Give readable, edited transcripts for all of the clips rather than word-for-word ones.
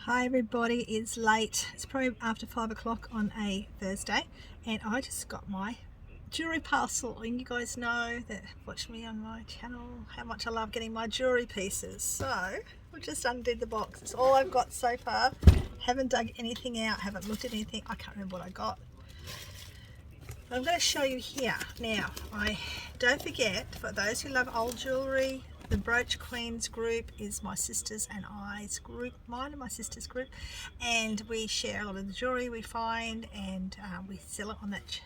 Hi everybody, it's late. It's probably after 5 o'clock on a Thursday, and I just got my jewellery parcel. And you guys know that watch me on my channel how much I love getting my jewellery pieces. So we just undid the box. It's all I've got so far. Haven't dug anything out, haven't looked at anything. I can't remember what I got. But I'm going to show you here. Now, don't forget, for those who love old jewellery, the Brooch Queens group is my sisters and I's group, mine and my sister's group, and we share a lot of the jewellery we find, and we sell it on that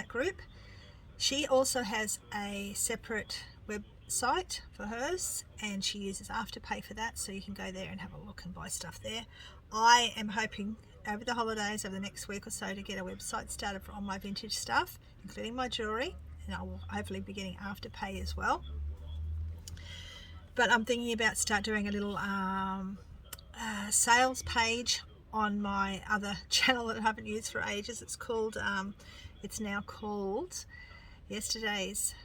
group. She also has a separate website for hers, and she uses Afterpay for that, so you can go there and have a look and buy stuff there. I am hoping over the holidays, over the next week or so, to get a website started for all my vintage stuff, including my jewellery, and I will hopefully be getting Afterpay as well. But I'm thinking about start doing a little sales page on my other channel that I haven't used for ages. It's now called Yesterday's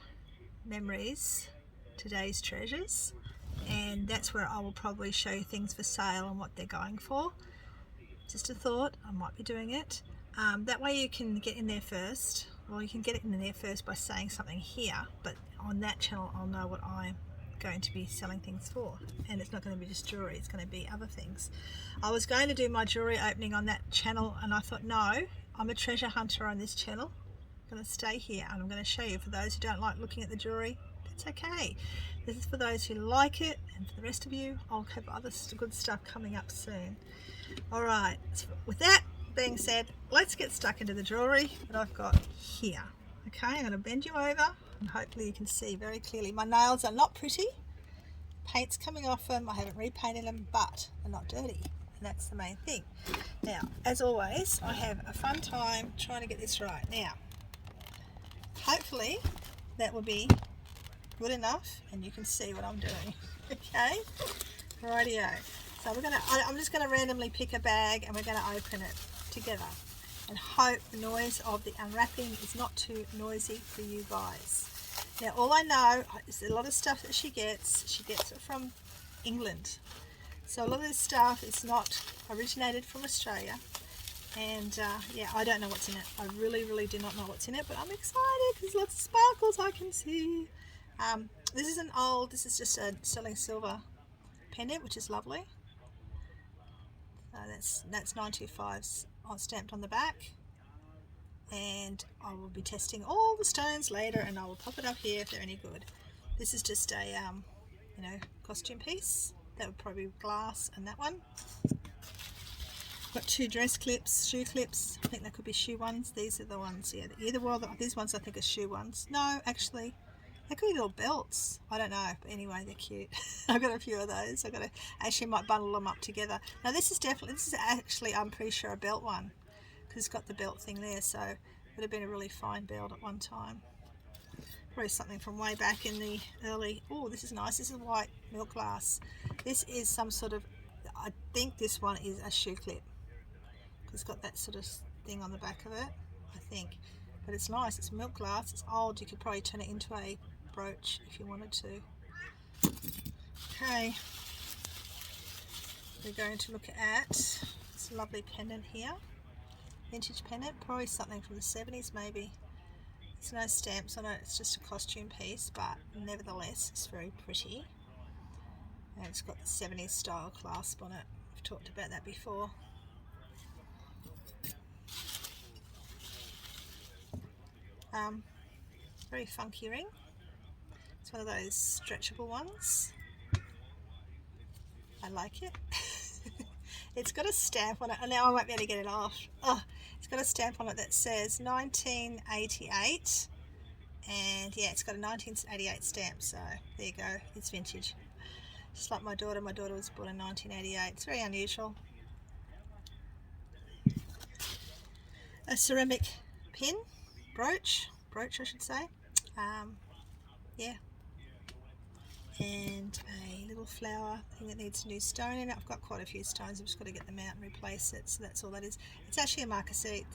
Memories, Today's Treasures, and that's where I will probably show you things for sale and what they're going for. Just a thought, I might be doing it. That way you can get in there first. Well, you can get it in there first by saying something here, but on that channel I'll know what I'm going to be selling things for, and it's not going to be just jewellery, it's going to be other things. I was going to do my jewellery opening on that channel, and I thought, no, I'm a treasure hunter on this channel. I'm going to stay here, and I'm going to show you. For those who don't like looking at the jewellery, it's okay. This is for those who like it, and for the rest of you, I'll have other good stuff coming up soon. Alright, so with that being said, let's get stuck into the jewellery that I've got here. Okay, I'm going to bend you over, and hopefully you can see very clearly. My nails are not pretty, paint's coming off them, I haven't repainted them, but they're not dirty, and that's the main thing. Now, as always, I have a fun time trying to get this right. Now, hopefully that will be good enough and you can see what I'm doing. Okay, rightio. So I'm just going to randomly pick a bag, and we're going to open it together and hope the noise of the unwrapping is not too noisy for you guys. Now, all I know is a lot of stuff that she gets it from England. So a lot of this stuff is not originated from Australia, and yeah, I don't know what's in it. I really do not know what's in it, but I'm excited. There's lots of sparkles I can see. This is just a sterling silver pendant, which is lovely. That's 925 stamped on the back, and I will be testing all the stones later, and I will pop it up here if they're any good. This is just a costume piece. That would probably be glass, and that one. Got two dress clips, shoe clips. I think they could be shoe ones. These are the ones, yeah. These ones I think are shoe ones. No, actually, they could be little belts. I don't know, but anyway, they're cute. I've got a few of those. Actually might bundle them up together. Now this is actually, I'm pretty sure, a belt one, because it's got the belt thing there, so it would have been a really fine belt at one time. Probably something from way back in the early, oh, this is nice. This is white milk glass. This is some sort of, I think this one is a shoe clip. It's got that sort of thing on the back of it, I think. But it's nice, it's milk glass, it's old. You could probably turn it into a brooch if you wanted to. Okay, we're going to look at this lovely pendant here. Vintage pendant, probably something from the 70s maybe. There's no stamps on it, it's just a costume piece, but nevertheless it's very pretty. And it's got the 70s style clasp on it. I've talked about that before. Very funky ring. It's one of those stretchable ones. I like it. It's got a stamp on it, and now I won't be able to get it off. Oh, it's got a stamp on it that says 1988, and yeah, it's got a 1988 stamp, so there you go, it's vintage. Just like my daughter was born in 1988. It's very unusual. A ceramic pin, brooch I should say. Yeah, and a little flower thing that needs a new stone in it. I've got quite a few stones, I've just got to get them out and replace it, so that's all that is. It's actually a marquisite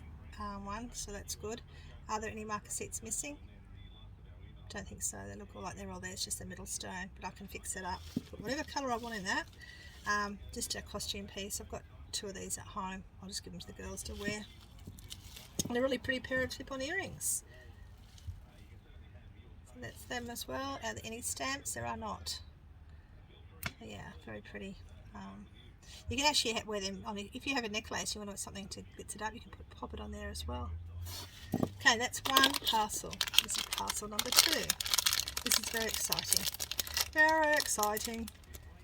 one, so that's good. Are there any marquisites missing? Don't think so. They look all like they're all there. It's just the middle stone, but I can fix it up. Put whatever colour I want in that. Just a costume piece. I've got 2 of these at home. I'll just give them to the girls to wear. And a really pretty pair of clip-on earrings. So that's them as well. Are there any stamps? There are not. But yeah, very pretty. You can actually wear them on, if you have a necklace, you want something to glitz it up, you can pop it on there as well. Okay, that's one parcel. This is parcel number 2. This is very exciting. Very exciting.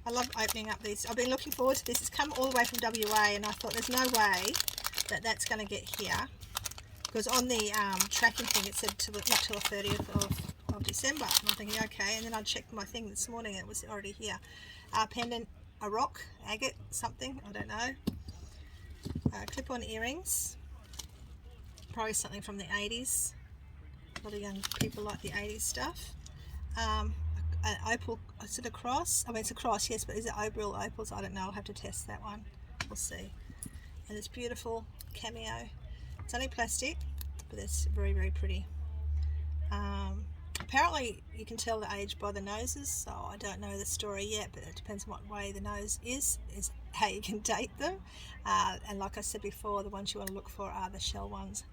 I love opening up these. I've been looking forward to this. It's come all the way from WA, and I thought there's no way that that's going to get here, because on the tracking thing it said not till the 30th of December, and I'm thinking okay, and then I checked my thing this morning and it was already here. Pendant, a rock, agate, something, I don't know. Clip-on earrings, probably something from the 80s. A lot of young people like the 80s stuff. An opal, is it a cross? I mean, it's a cross, yes, but is it real opals? I don't know. I'll have to test that one. We'll see. And it's beautiful cameo. It's only plastic, but it's very, very pretty. Apparently, you can tell the age by the noses, so I don't know the story yet, but it depends on what way the nose is how you can date them. And like I said before, the ones you want to look for are the shell ones.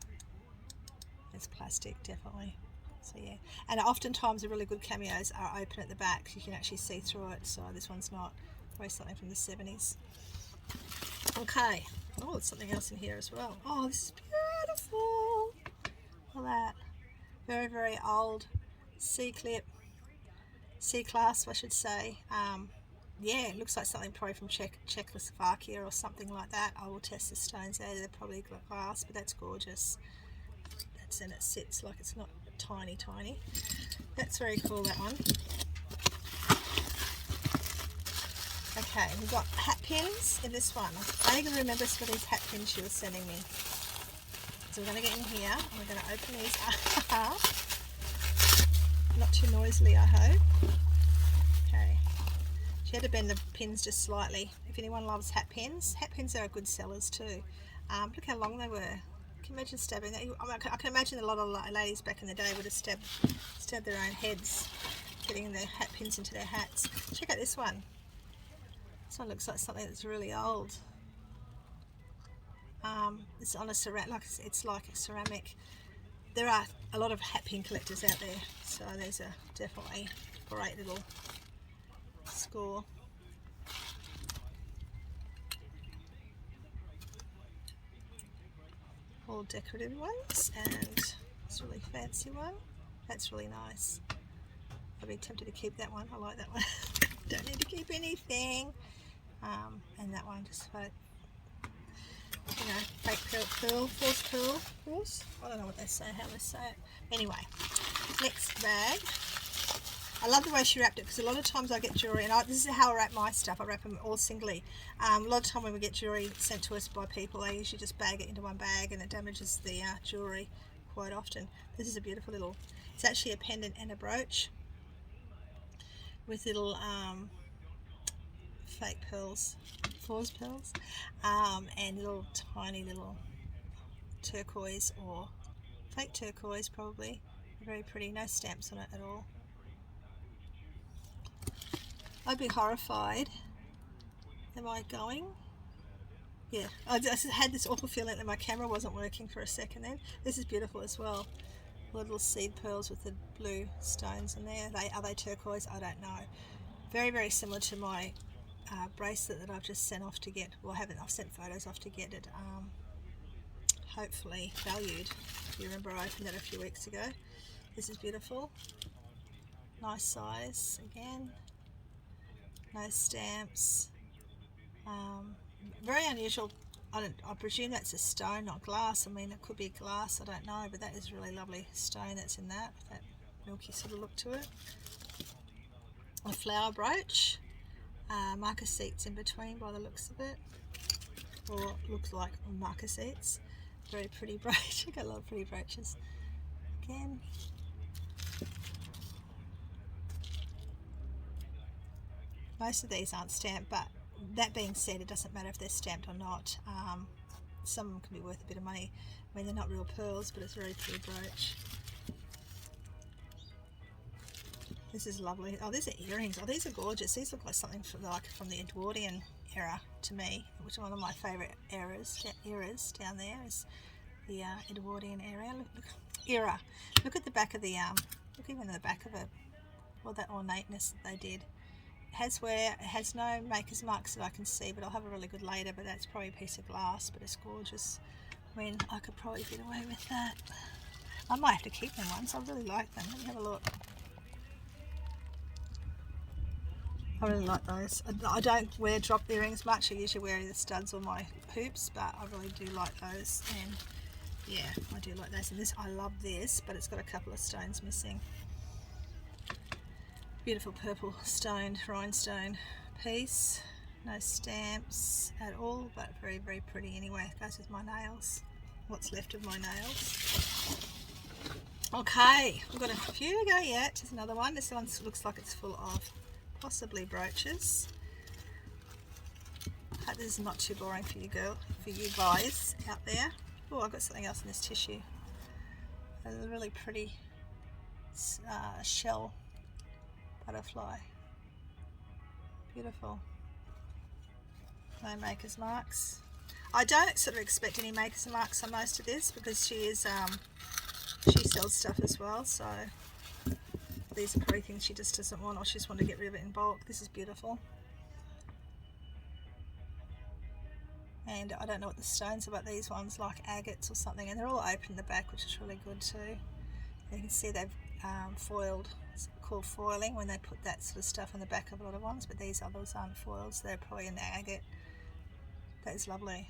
It's plastic, definitely. So yeah, and oftentimes the really good cameos are open at the back, so you can actually see through it. So this one's not. Probably something from the 70s. Okay. Oh, there's something else in here as well. Oh, this is beautiful. Look at that. Very, very old C-clip, C-clasp, I should say. Yeah, it looks like something probably from Czechoslovakia or something like that. I will test the stones out. They're probably glass, but that's gorgeous. And it sits like it's not tiny. That's very cool, that one. Okay, we've got hat pins in this one. I vaguely remember some of these hat pins she was sending me. So we're going to get in here and we're going to open these up. Not too noisily, I hope. Okay. She had to bend the pins just slightly. If anyone loves hat pins are good sellers too. Look how long they were. Can you imagine stabbing that? I can imagine a lot of ladies back in the day would have stabbed their own heads, getting their hat pins into their hats. Check out this one. This one looks like something that's really old. It's on a ceramic, it's like a ceramic. There are a lot of hat pin collectors out there, so these are definitely a great little score. All decorative ones, and it's a really fancy one. That's really nice. I'd be tempted to keep that one. I like that one. Don't need to keep anything. And that one just for, you know, fake pearl, false pearl. I don't know what they say, how they say it. Anyway, next bag. I love the way she wrapped it, because a lot of times I get jewellery, and this is how I wrap my stuff. I wrap them all singly. A lot of time when we get jewellery sent to us by people, they usually just bag it into one bag, and it damages the jewellery quite often. This is a beautiful little, it's actually a pendant and a brooch with little fake pearls, false pearls, and little tiny little turquoise or fake turquoise probably. Very pretty, no stamps on it at all. I'd be horrified. Am I going? Yeah, I just had this awful feeling that my camera wasn't working for a second then. This is beautiful as well. Little seed pearls with the blue stones in there. Are they turquoise? I don't know. Very, very similar to my bracelet that I've just sent off to get. Well, I've sent photos off to get it hopefully valued. If you remember, I opened that a few weeks ago. This is beautiful. Nice size again. No stamps. Very unusual. I presume that's a stone, not glass. I mean, it could be glass, I don't know, but that is really lovely stone that's in that, with that milky sort of look to it. A flower brooch. Marker seats in between by the looks of it, or looks like marker seats. Very pretty brooch. I've got a lot of pretty brooches. Again. Most of these aren't stamped, but that being said, it doesn't matter if they're stamped or not. Some of them can be worth a bit of money. I mean, they're not real pearls, but it's a very pretty brooch. This is lovely. Oh, these are earrings. Oh, these are gorgeous. These look like something from the Edwardian era to me, which is one of my favourite eras down there is the Edwardian era. Look at the back of the look even at the back of it, all that ornateness that they did. It has no maker's marks that I can see, but I'll have a really good later. But that's probably a piece of glass, but it's gorgeous. I mean, I could probably get away with that. I might have to keep them once. I really like them. Let me have a look. I really like those. I don't wear drop earrings much. I usually wear the studs or my hoops, but I really do like those. And yeah, I do like those. And this, I love this, but it's got a couple of stones missing. Beautiful purple stoned rhinestone piece. No stamps at all, but very, very pretty anyway. It goes with my nails. What's left of my nails. Okay, we've got a few to go yet. There's another one. This one looks like it's full of possibly brooches. I hope this is not too boring for you guys out there. Oh, I've got something else in this tissue. A really pretty shell butterfly. Beautiful. No maker's marks. I don't sort of expect any maker's marks on most of this because she sells stuff as well, so these are probably things she just doesn't want, or she just wants to get rid of it in bulk. This is beautiful. And I don't know what the stones are, but these ones like agates or something, and they're all open in the back, which is really good too. And you can see they've foiled. It's called foiling when they put that sort of stuff on the back of a lot of ones, but these others aren't foiled, so they're probably an agate. That is lovely.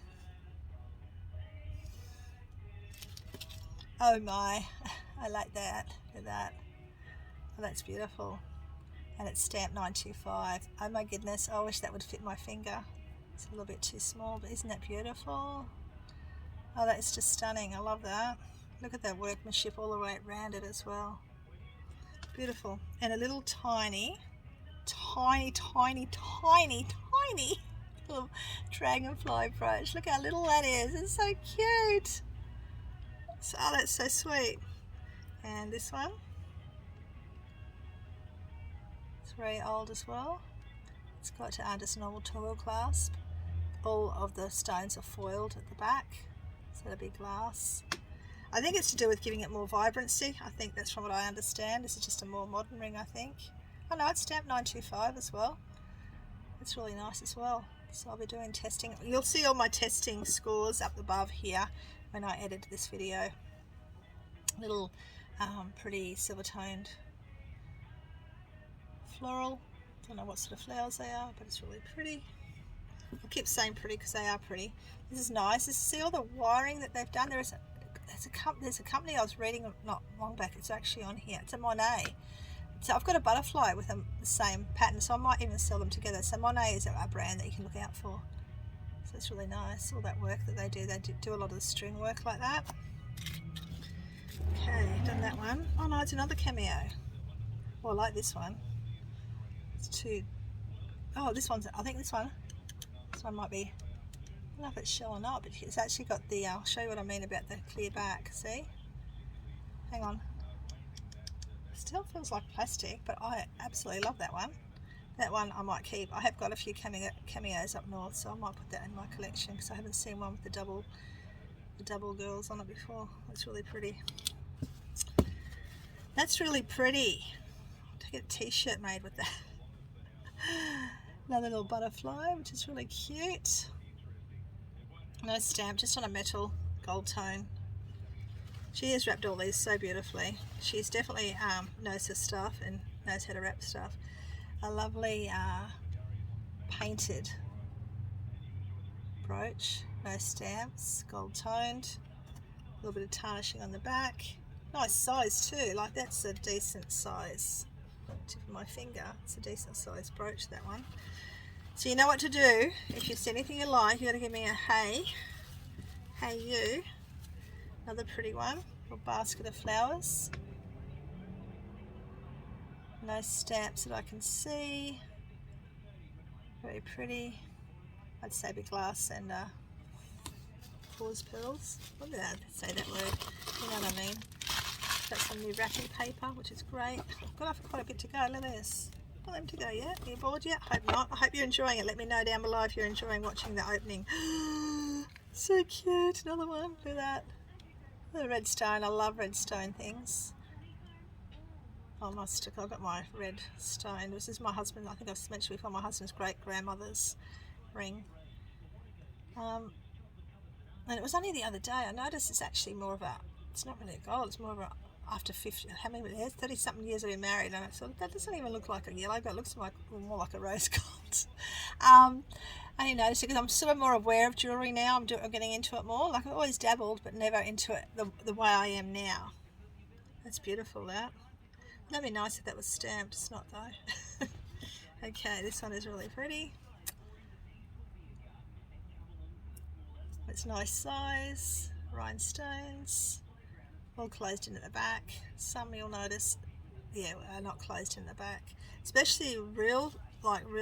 Oh my, I like that. Look at that. Oh, that's beautiful. And it's stamped 925. Oh my goodness, I wish that would fit my finger. It's a little bit too small, but isn't that beautiful? Oh, that is just stunning. I love that. Look at that workmanship all the way around it as well. Beautiful. And a little tiny little dragonfly brooch. Look how little that is. It's so cute. So, oh, that's so sweet. And this one. It's very old as well. It's got just a normal toggle clasp. All of the stones are foiled at the back, so it'll be glass. I think it's to do with giving it more vibrancy. I think that's from what I understand. This is just a more modern ring, I think. Oh no, it's stamped 925 as well. It's really nice as well. So I'll be doing testing. You'll see all my testing scores up above here when I edit this video. Little pretty silver toned floral. Don't know what sort of flowers they are, but it's really pretty. I keep saying pretty because they are pretty. This is nice. See all the wiring that they've done. There's a company I was reading not long back. It's actually on here. It's a Monet. So I've got a butterfly with the same pattern, so I might even sell them together. So Monet is a brand that you can look out for. So it's really nice. All that work that they do a lot of the string work like that. Okay, done that one. Oh no, it's another cameo. Well, I like this one. It's two. Oh, this one's. I think this one might be. I don't know if it's shell or not, but it's actually got the. I'll show you what I mean about the clear back. See? Hang on. Still feels like plastic, but I absolutely love that one. That one I might keep. I have got a few cameos up north, so I might put that in my collection because I haven't seen one with the double girls on it before. That's really pretty. That's really pretty. I'll get a t-shirt made with that. Another little butterfly, which is really cute. No stamp, just on a metal gold tone. She has wrapped all these so beautifully. She's definitely knows her stuff and knows how to wrap stuff. A lovely painted brooch, no stamps, gold toned. A little bit of tarnishing on the back. Nice size too, like that's a decent size. Tip of my finger, it's a decent size brooch, that one. So you know what to do. If you see anything you like, you got to give me a hey you. Another pretty one, a basket of flowers. No stamps that I can see. Very pretty. I'd say big glass and pause pearls. What did I say that word? You know what I mean. got some new wrapping paper, which is great. I've got quite a bit to go. Look at this. Not them to go yet. Are you bored yet? Hope not. I hope you're enjoying it. Let me know down below if you're enjoying watching the opening. So cute. Another one. Look at that. The red stone. I love red stone things. Oh, I've got my red stone. This is my husband. I think I've mentioned before, my husband's great grandmother's ring. And it was only the other day I noticed it's actually more of a, it's not really a gold, it's more of a, after 50, how many years, 30 something years I've been married, and I thought that doesn't even look like a yellow gold, it looks like more like a rose gold. I only noticed it because I'm sort of more aware of jewellery now. I'm getting into it more. Like I've always dabbled, but never into it the way I am now. That's beautiful, that. That'd be nice if that was stamped. It's not though. Okay, this one is really pretty. It's nice size, rhinestones, all closed in at the back. Some you'll notice, yeah, are not closed in the back. Especially real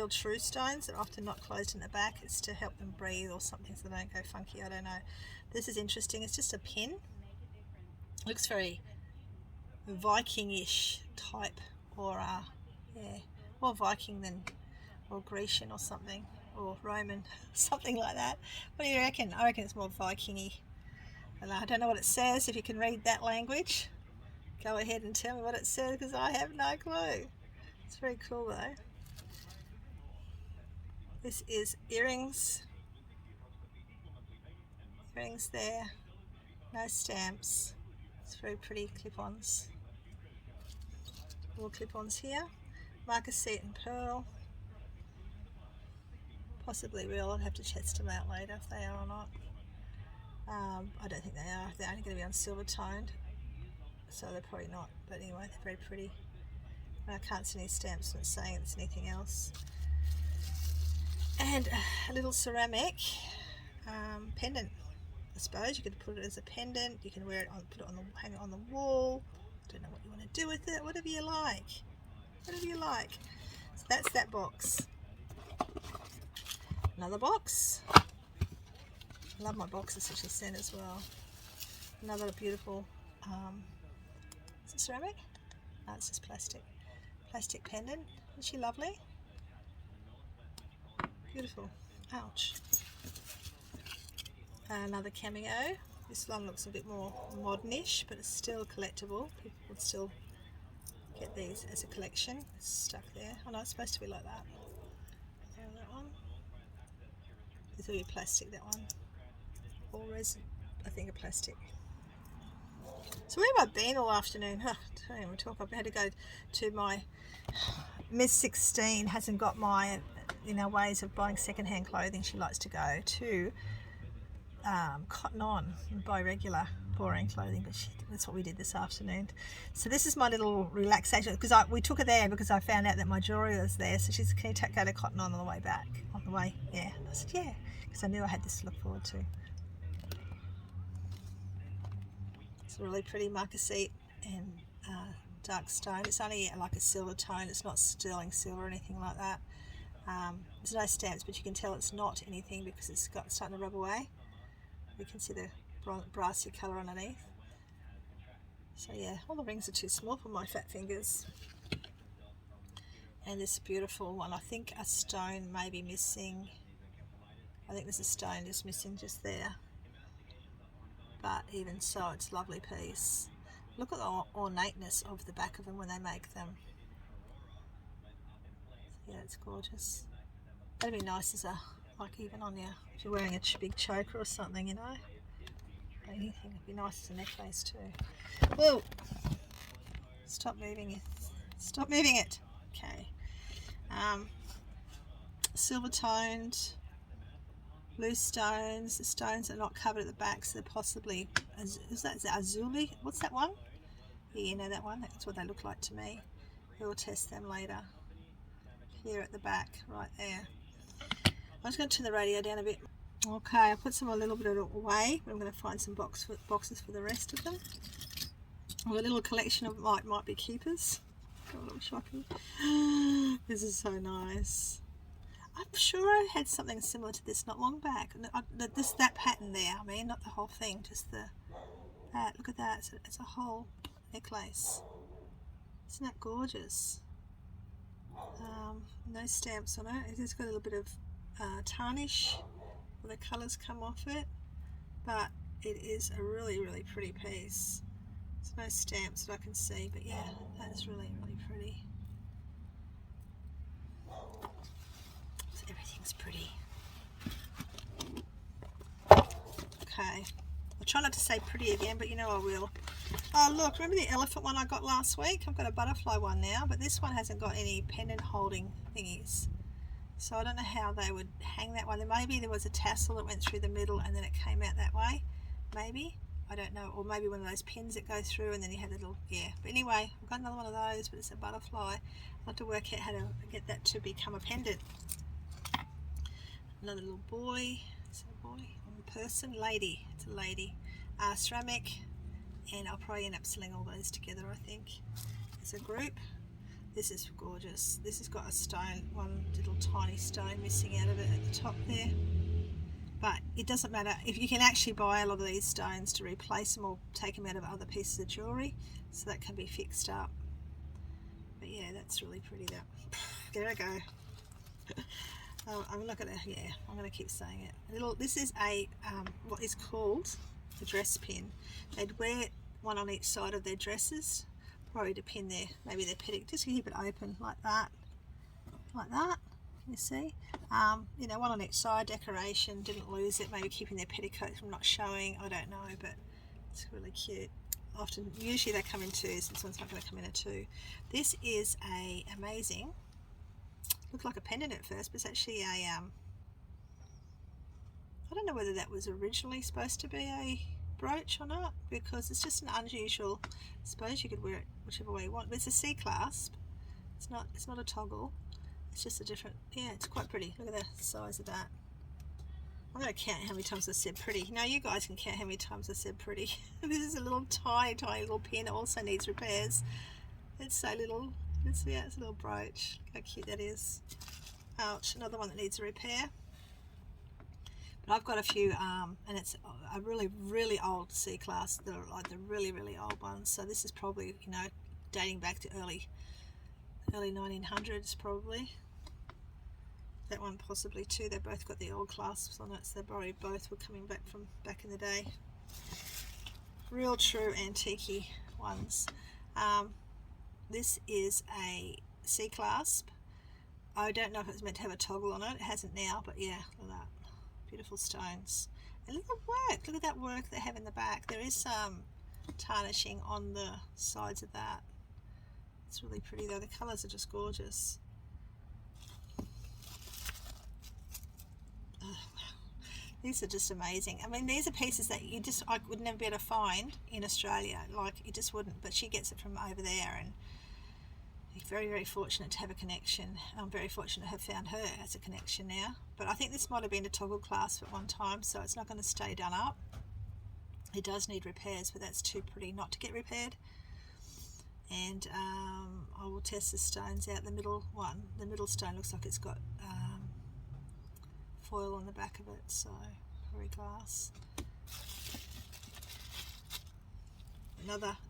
true stones are often not closed in the back. It's to help them breathe or something so they don't go funky. I don't know. This is interesting. It's just a pin. Looks very Viking-ish type, or yeah, more Viking than, or Grecian or something, or Roman, something like that. What do you reckon? I reckon it's more Viking-y. And I don't know what it says. If you can read that language, go ahead and tell me what it says, because I have no clue. It's very cool though. This is earrings. Earrings there. No stamps. It's very pretty clip-ons. More clip-ons here. Marcassite and pearl. Possibly real. I'd have to test them out later if they are or not. I don't think they are. They're only going to be on silver toned, so they're probably not. But anyway, they're very pretty. And I can't see any stamps not saying it's anything else. And a little ceramic pendant. I suppose you could put it as a pendant. You can wear it on, put it on the, hang it on the wall. I don't know what you want to do with it. Whatever you like. Whatever you like. So that's that box. Another box. I love my boxes that she sent as well. Another beautiful, is it ceramic? No, it's just plastic. Plastic pendant. Isn't she lovely? Beautiful. Ouch. Another cameo. This one looks a bit more modernish, but it's still collectible. People would still get these as a collection. It's stuck there. Oh no, it's supposed to be like that. And that one. This will be plastic, that one. Or resin, I think, a plastic. So where have I been all afternoon? Huh, I don't even talk. I've had to go to my Miss 16 hasn't got my, ways of buying secondhand clothing. She likes to go to Cotton On and buy regular boring clothing, but that's what we did this afternoon. So this is my little relaxation, because we took her there because I found out that my jewellery was there. So she said, can you go to Cotton On the way back? On the way, yeah. I said, yeah, because I knew I had this to look forward to. It's a really pretty marcassite and dark stone. It's only like a silver tone. It's not sterling silver or anything like that. There's no stamps, but you can tell it's not anything because it's starting to rub away. You can see the brassy colour underneath. So yeah, all the rings are too small for my fat fingers. And this beautiful one, I think a stone may be missing. I think there's a stone just missing just there. But even so, it's a lovely piece. Look at the ornateness of the back of them when they make them. Yeah, it's gorgeous. That'd be nice as a, like even on your, if you're wearing a big choker or something, anything would be nice as a necklace too. Whoa! Stop moving it. Stop moving it. Okay. Silver toned, loose stones. The stones are not covered at the back, so they're possibly, is that Azuli? What's that one? Yeah, you know that one? That's what they look like to me. We'll test them later. Here at the back, right there. I'm just going to turn the radio down a bit. Okay, I put some a little bit away. I'm going to find some boxes for the rest of them. I've got a little collection of might be keepers. Got a little shocking. This is so nice. I'm sure I had something similar to this not long back. That pattern there. I mean, not the whole thing, just that. Look at that. It's a whole necklace. Isn't that gorgeous? No stamps on it. It has got a little bit of tarnish where the colours come off it, but it is a really, really pretty piece. There's no stamps that I can see, but yeah, that's really, really pretty. So everything's pretty. Okay, I'll try not to say pretty again, but you know I will. Oh look, remember the elephant one I got last week? I've got a butterfly one now, but this one hasn't got any pendant holding thingies. So I don't know how they would hang that one. Maybe there was a tassel that went through the middle and then it came out that way. Maybe. I don't know. Or maybe one of those pins that go through and then you have a little, yeah. But anyway, I've got another one of those, but it's a butterfly. I'll have to work out how to get that to become a pendant. Another little boy. Is it a boy? Or a person? Lady. It's a lady. Ceramic. And I'll probably end up selling all those together, I think, as a group. This is gorgeous. This has got a stone, one little tiny stone missing out of it at the top there. But it doesn't matter. If you can actually buy a lot of these stones to replace them or take them out of other pieces of jewellery, so that can be fixed up. But yeah, that's really pretty. That there I go. I'm not gonna. Yeah, I'm gonna keep saying it. This is a what is called a dress pin. They'd wear one on each side of their dresses, probably to pin their petticoat. Just keep it open like that, like that. You see, you know, one on each side, decoration. Didn't lose it. Maybe keeping their petticoats from not showing. I don't know, but it's really cute. Often, usually they come in twos. This one's not going to come in a two. This is a amazing. Looked like a pendant at first, but it's actually a I don't know whether that was originally supposed to be a brooch or not, because it's just an unusual. I suppose you could wear it whichever way you want, but it's a C clasp. It's not a toggle. It's just a different. Yeah, it's quite pretty. Look at the size of that. I'm going to count how many times I said pretty. Now you guys can count how many times I said pretty. This is a little tiny little pin. It also needs repairs. It's so little. It's a little brooch. Look how cute that is. Ouch, another one that needs a repair. But I've got a few, and it's a really, really old C class. They're like the really, really old ones. So this is probably, you know, dating back to early 1900s probably. That one possibly too. They both got the old clasps on it, so they probably both were coming back from back in the day. Real true antique ones. This is a C clasp. I don't know if it's meant to have a toggle on it. It hasn't now, but yeah, look at that. Beautiful stones. And look at the work. Look at that work they have in the back. There is some tarnishing on the sides of that. It's really pretty though. The colours are just gorgeous. Oh, wow. These are just amazing. I mean, these are pieces that I would never be able to find in Australia. Like, you just wouldn't. But she gets it from over there, and very, very fortunate to have a connection. I'm very fortunate to have found her as a connection now. But I think this might have been a toggle clasp at one time, so it's not going to stay done up. It does need repairs, but that's too pretty not to get repaired. And I will test the stones out. The middle stone looks like it's got foil on the back of it, so probably glass.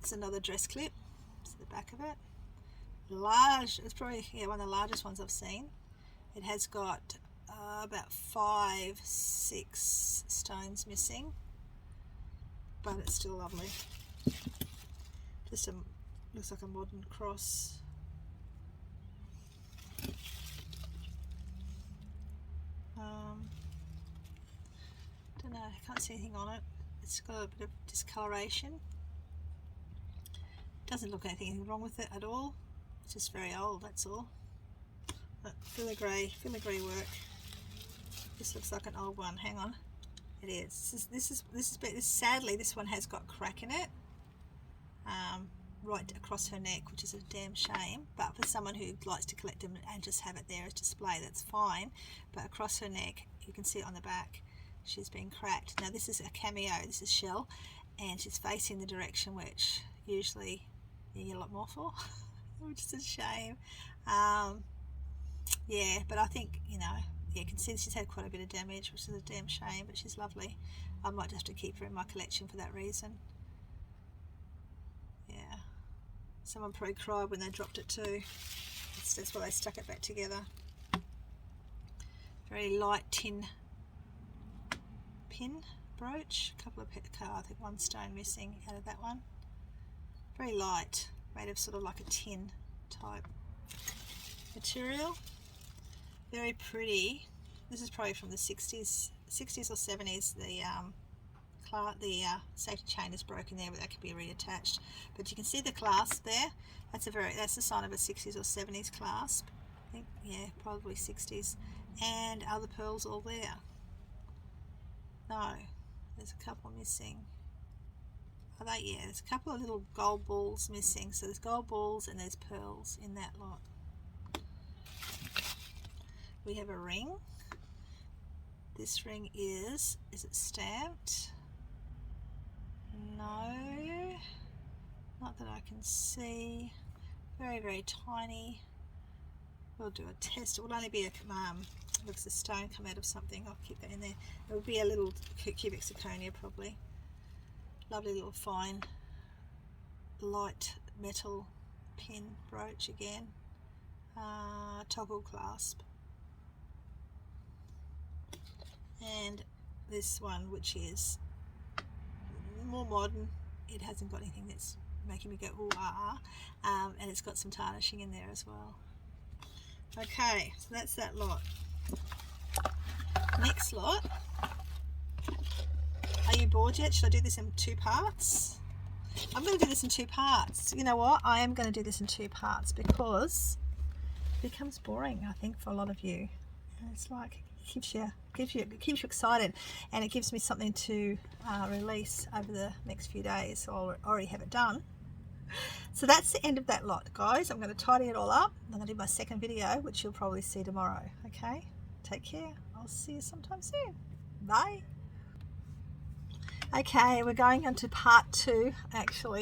It's another dress clip. It's the back of it. Large. It's probably one of the largest ones I've seen. It has got about 5-6 stones missing, but it's still lovely. Just looks like a modern cross. Don't know, I can't see anything on it. It's got a bit of discoloration. Doesn't look anything wrong with it at all. It's just very old, that's all. But filigree work. This looks like an old one. Hang on, it is. Sadly, this one has got crack in it. Right across her neck, which is a damn shame, but for someone who likes to collect them and just have it there as display, that's fine. But across her neck, you can see it on the back, she's been cracked. Now this is a cameo, this is shell, and she's facing the direction which usually you get a lot more for, which is a shame. Yeah, but I think, you know, you can see she's had quite a bit of damage, which is a damn shame, but she's lovely. I might just have to keep her in my collection for that reason. Yeah, Someone probably cried when they dropped it too. That's why they stuck it back together. Very light tin pin brooch. A couple of I think one stone missing out of that one. Very light, made of sort of like a tin type material. Very pretty. This is probably from the 60s or 70s. The safety chain is broken there, but that can be reattached. But you can see the clasp there. That's the sign of a 60s or 70s clasp. I think, yeah, probably 60s. And are the pearls all there? No, there's a couple missing. Are they? Yeah, there's a couple of little gold balls missing. So there's gold balls and there's pearls in that lot. We have a ring. This ring is it stamped? No, not that I can see. Very, very tiny. We'll do a test. It will only be looks a stone come out of something. I'll keep that in there. It will be a little cubic zirconia probably. Lovely little fine light metal pin brooch again. Toggle clasp. And this one, which is more modern, it hasn't got anything that's making me go ooh ah, and it's got some tarnishing in there as well. Okay, so that's that lot. Next lot. Are you bored yet? Should I do this in 2 parts? I'm going to do this in 2 parts. You know what? I am going to do this in 2 parts because it becomes boring, I think, for a lot of you. And it's like keeps you excited, and it gives me something to release over the next few days. So I already have it done. So that's the end of that lot, guys. I'm going to tidy it all up. I'm going to do my second video, which you'll probably see tomorrow. Okay, take care. I'll see you sometime soon. Bye. Okay, we're going on to part 2 actually.